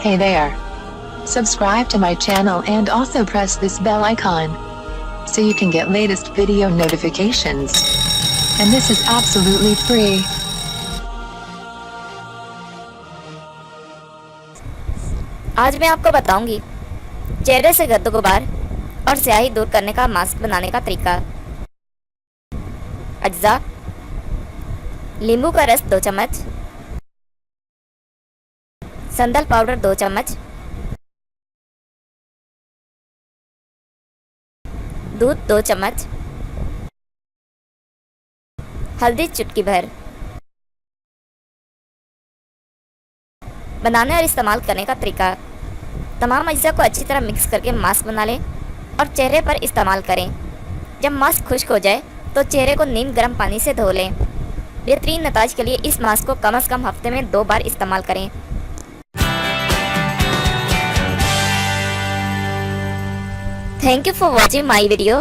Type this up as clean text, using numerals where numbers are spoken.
Hey there. Subscribe to my channel and also press this bell icon so you can get latest video notifications. And this is absolutely free. आज मैं आपको बताऊंगी चेहरे से गर्द गुबार और स्याही दूर करने का मास्क बनाने का तरीका। अज्जा: नींबू का रस 2 चम्मच, संदल पाउडर 2 चम्मच, दूध 2 चम्मच, हल्दी चुटकी भर। बनाने और इस्तेमाल करने का तरीका: तमाम अज्जा को अच्छी तरह मिक्स करके मास्क बना लें और चेहरे पर इस्तेमाल करें। जब मास्क खुश्क हो जाए तो चेहरे को नीम गर्म पानी से धो लें। बेहतरीन नताज के लिए इस मास्क को कम से कम हफ्ते में 2 बार इस्तेमाल करें। Thank you for watching my video.